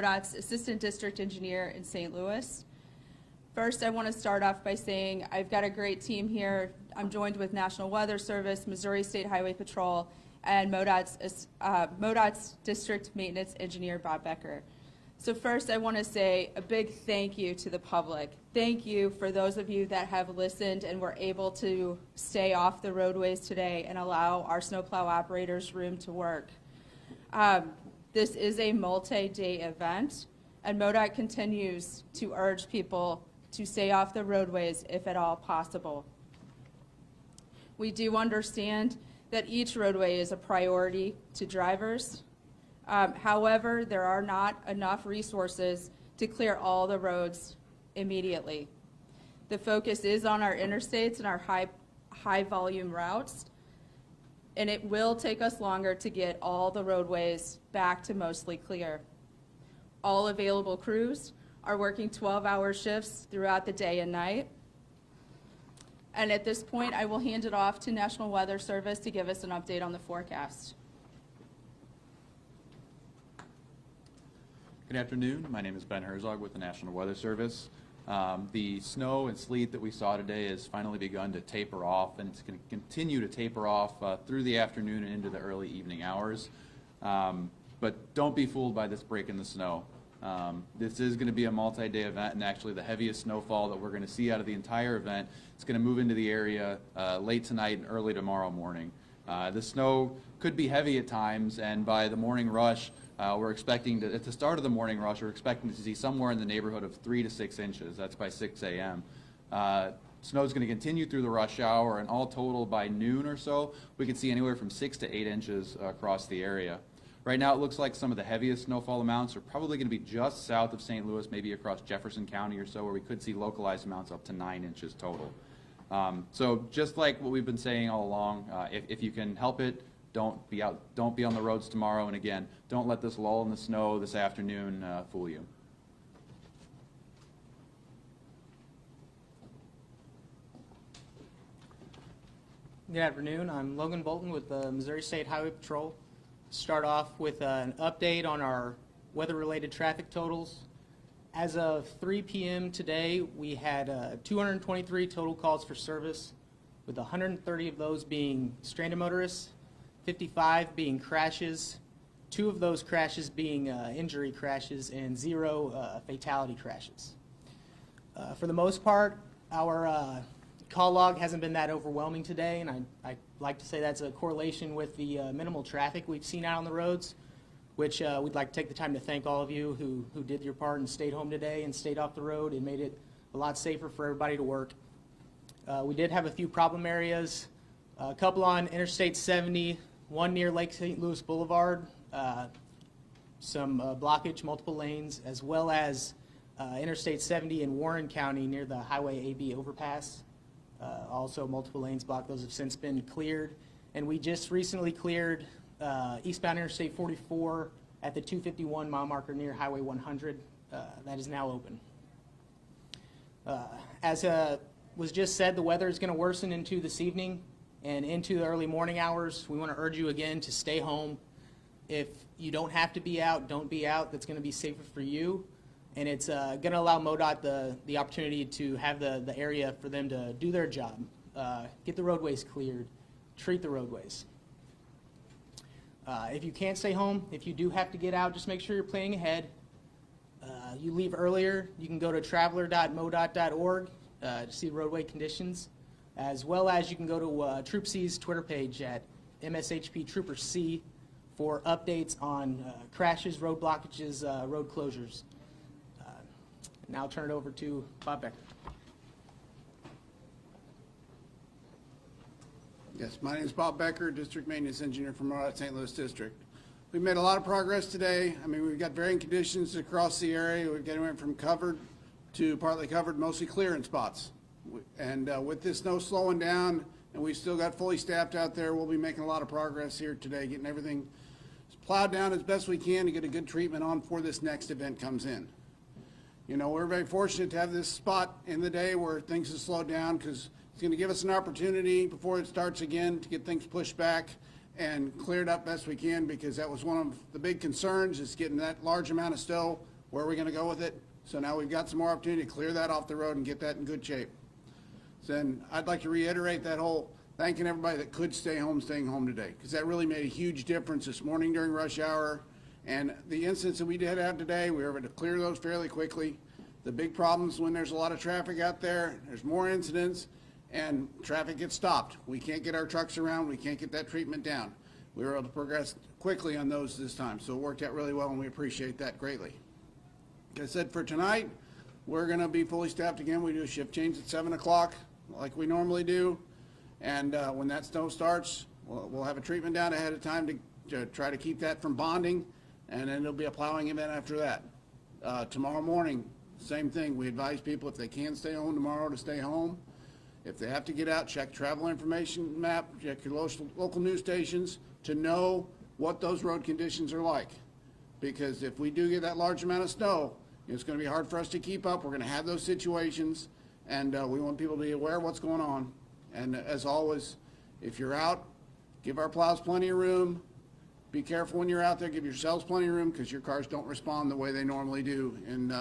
MoDOT's Assistant District Engineer in St. Louis. First, I want to start off by saying I've got a great team here. I'm joined with National Weather Service, Missouri State Highway Patrol, and MoDOT's District Maintenance Engineer, Bob Becker. So first, I want to say a big thank you to the public. Thank you for those of you that have listened and were able to stay off the roadways today and allow our snowplow operators room to work. This is a multi-day event, and MoDOT continues to urge people to stay off the roadways if at all possible. We do understand that each roadway is a priority to drivers. However, there are not enough resources to clear all the roads immediately. The focus is on our interstates and our high volume routes, and it will take us longer to get all the roadways back to mostly clear. All available crews are working 12-hour shifts throughout the day and night. And at this point, I will hand it off to National Weather Service to give us an update on the forecast. Good afternoon. My name is Ben Herzog with the National Weather Service. The snow and sleet that we saw today has finally begun to taper off, and it's going to continue to taper off through the afternoon and into the early evening hours. But don't be fooled by this break in the snow. This is going to be a multi-day event, and actually the heaviest snowfall that we're going to see out of the entire event is going to move into the area late tonight and early tomorrow morning. The snow could be heavy at times, and by the morning rush, we're expecting to, at the start of the morning rush, we're expecting to see somewhere in the neighborhood of 3 to 6 inches. That's by 6 a.m. Snow is going to continue through the rush hour, and all total by noon or so, we could see anywhere from 6 to 8 inches across the area. Right now, it looks like some of the heaviest snowfall amounts are probably going to be just south of St. Louis, maybe across Jefferson County or so, where we could see localized amounts up to 9 inches total. So just like what we've been saying all along, if you can help it, don't be on the roads tomorrow, and again, don't let this lull in the snow this afternoon fool you. Good afternoon. I'm Logan Bolton with the Missouri State Highway Patrol. Start off with an update on our weather-related traffic totals. As of 3 p.m. today, we had 223 total calls for service, with 130 of those being stranded motorists, 55 being crashes, 2 of those crashes being injury crashes, and 0 fatality crashes. For the most part, our call log hasn't been that overwhelming today, and I like to say that's a correlation with the minimal traffic we've seen out on the roads, which we'd like to take the time to thank all of you who did your part and stayed home today and stayed off the road and made it a lot safer for everybody to work. We did have a few problem areas, a couple on Interstate 70, one near Lake St. Louis Boulevard, some blockage, multiple lanes, as well as Interstate 70 in Warren County near the Highway AB overpass. Also multiple lanes blocked. Those have since been cleared. And we just recently cleared eastbound Interstate 44 at the 251 mile marker near Highway 100. That is now open. As was just said, the weather is going to worsen into this evening and into the early morning hours. We want to urge you again to stay home. If you don't have to be out, don't be out. That's going to be safer for you. And it's going to allow MoDOT the opportunity to have the area for them to do their job, get the roadways cleared, treat the roadways. If you can't stay home, if you do have to get out, just make sure you're planning ahead. You leave earlier, you can go to traveler.modot.org to see roadway conditions, as well as you can go to Troop C's Twitter page at MSHP Trooper C for updates on crashes, road blockages, road closures. Now I'll turn it over to Bob Becker. Yes, my name is Bob Becker, District Maintenance Engineer from Modot St. Louis District. We've made a lot of progress today. I mean, we've got varying conditions across the area. We've got anywhere from covered to partly covered, mostly clear in spots. And with this snow slowing down, and we've still got fully staffed out there, we'll be making a lot of progress here today, getting everything plowed down as best we can to get a good treatment on before this next event comes in. You know, we're very fortunate to have this spot in the day where things have slowed down, because it's going to give us an opportunity before it starts again to get things pushed back and cleared up best we can, because that was one of the big concerns, is getting that large amount of snow where are we gonna go with it? So now we've got some more opportunity to clear that off the road and get that in good shape. So then I'd like to reiterate that whole thanking everybody that could stay home, staying home today, because that really made a huge difference this morning during rush hour. And the incidents that we did have today, we were able to clear those fairly quickly. The big problems when there's a lot of traffic out there, there's more incidents, and traffic gets stopped. We can't get our trucks around, we can't get that treatment down. We were able to progress quickly on those this time, so it worked out really well, and we appreciate that greatly. Like I said, for tonight, we're gonna be fully staffed again. We do a shift change at 7 o'clock, like we normally do. And when that snow starts, we'll have a treatment down ahead of time to try to keep that from bonding, and then there'll be a plowing event after that. Tomorrow morning, same thing. We advise people if they can stay home tomorrow to stay home. If they have to get out, check travel information map, check your local news stations to know what those road conditions are like. Because if we do get that large amount of snow, it's going to be hard for us to keep up. We're going to have those situations, and we want people to be aware of what's going on. And as always, if you're out, give our plows plenty of room. Be careful when you're out there. Give yourselves plenty of room because your cars don't respond the way they normally do in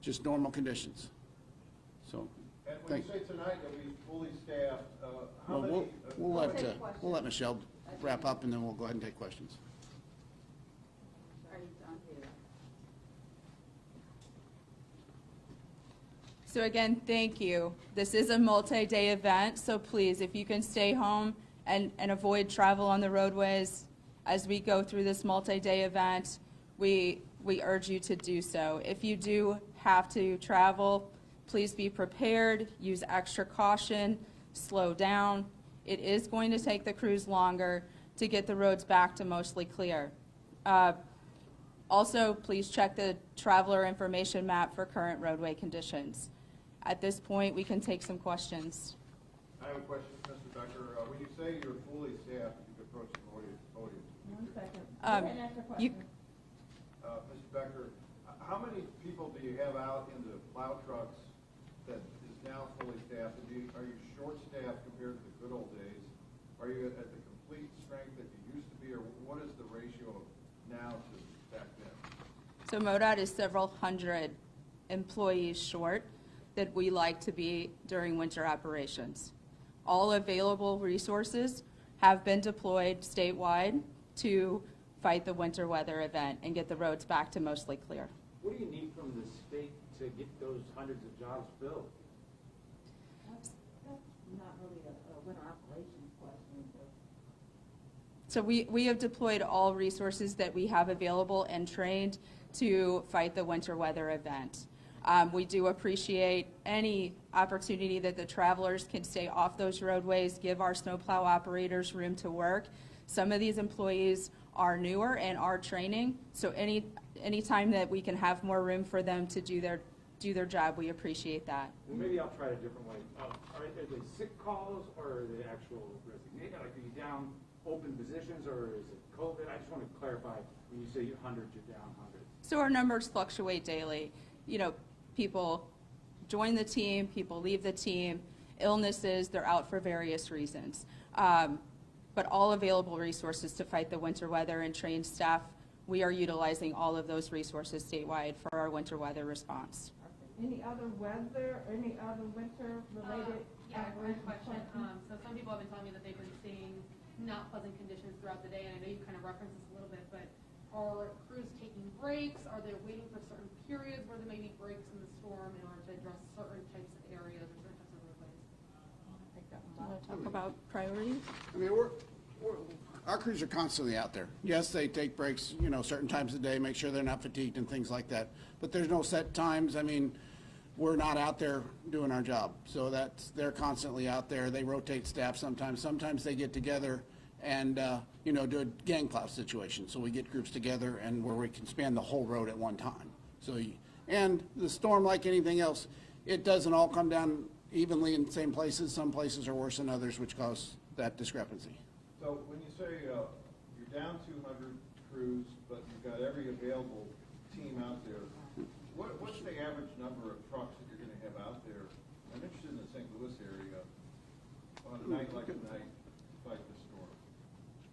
just normal conditions. So, And when you say tonight that we fully staffed, how well, many? we'll let Michelle wrap up, and then we'll go ahead and take questions. So again, thank you. This is a multi-day event, so please, if you can stay home and avoid travel on the roadways as we go through this multi-day event, we urge you to do so. If you do have to travel, please be prepared, use extra caution, slow down. It is going to take the crews longer to get the roads back to mostly clear. Also, please check the traveler information map for current roadway conditions. At this point, we can take some questions. I have a question, Mr. Becker. When you say you're fully staffed, you can approach the podium. One second. Go Um, ahead and ask your you- question. Mr. Becker, how many people do you have out in the plow trucks that is now fully staffed? Are you short-staffed compared to the good old days? Are you at the complete strength that you used to be, or what is the ratio now to back then? So Modot is several hundred employees short that we like to be during winter operations. All available resources have been deployed statewide to fight the winter weather event and get the roads back to mostly clear. What do you need from the state to get those hundreds of jobs filled? That's not really a winter operations question, but So we have deployed all resources that we have available and trained to fight the winter weather event. We do appreciate any opportunity that the travelers can stay off those roadways, give our snowplow operators room to work. Some of these employees are newer and are training, so any time that we can have more room for them to do their job, we appreciate that. Well, maybe I'll try it a different way. Are they sick calls, or are they actual resignation? Like, are you down open positions, or is it COVID? I just want to clarify, when you say you're hundreds, you're down hundreds. So our numbers fluctuate daily. You know, people join the team, people leave the team, illnesses, they're out for various reasons. But all available resources to fight the winter weather and trained staff, we are utilizing all of those resources statewide for our winter weather response. any other winter-related? Yeah, great question. So some people have been telling me that they've been seeing not pleasant conditions throughout the day, and I know you kind of referenced this a little bit, but are crews taking breaks? Are they waiting for certain periods where there may be breaks in the storm in order to address certain types of areas or certain types of roadways? Do you want to talk about priorities? I mean, our crews are constantly out there. Yes, they take breaks, certain times of the day, make sure they're not fatigued and things like that. But there's no set times. I mean, we're not out there doing our job. So they're constantly out there. They rotate staff sometimes. Sometimes they get together and, do a gang plow situation. So we get groups together and where we can span the whole road at one time. And the storm, like anything else, it doesn't all come down evenly in the same places. Some places are worse than others, which cause that discrepancy. So when you say you're down 200 crews, but you've got every available team out there, what's the average number of trucks that you're going to have out there? I'm interested in the St. Louis area on a night like tonight to fight the storm.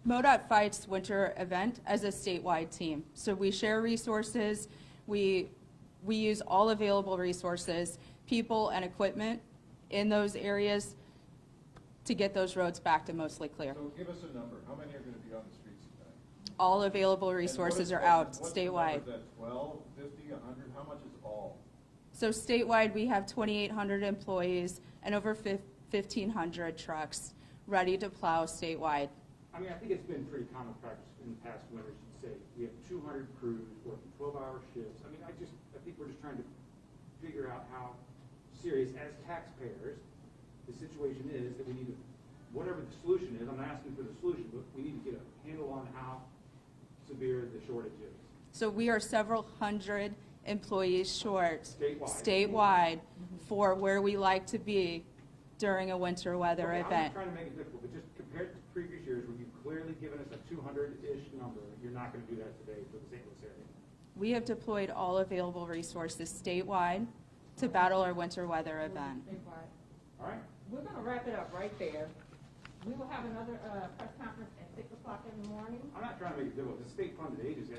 MoDOT fights winter event as a statewide team. So we share resources, we we use all available resources, people and equipment in those areas to get those roads back to mostly clear. So give us a number, how many are gonna be on the streets tonight? All available resources are out statewide. What's the number, is that 12, 50, 100, how much is all? So statewide, we have 2,800 employees and over 1,500 trucks ready to plow statewide. I mean, I think it's been pretty common practice in the past winters to say, we have 200 crews working 12-hour shifts. I mean, I think we're just trying to figure out how serious, as taxpayers, the situation is, that we need to, whatever the solution is, I'm not asking for the solution, but we need to get a handle on how severe the shortage is. So we are several hundred employees short Statewide. for where we like to be during a winter weather Okay, I'm event. not trying to make it difficult, but just compared to previous years where you've clearly given us a 200-ish number, you're not gonna do that today for the St. Louis area. We have deployed all available resources statewide to battle our winter weather event. Stay quiet. All right? We're gonna wrap it up right there. We will have another, press conference at 6 o'clock in the morning. I'm not trying to make it difficult, the state-funded agency,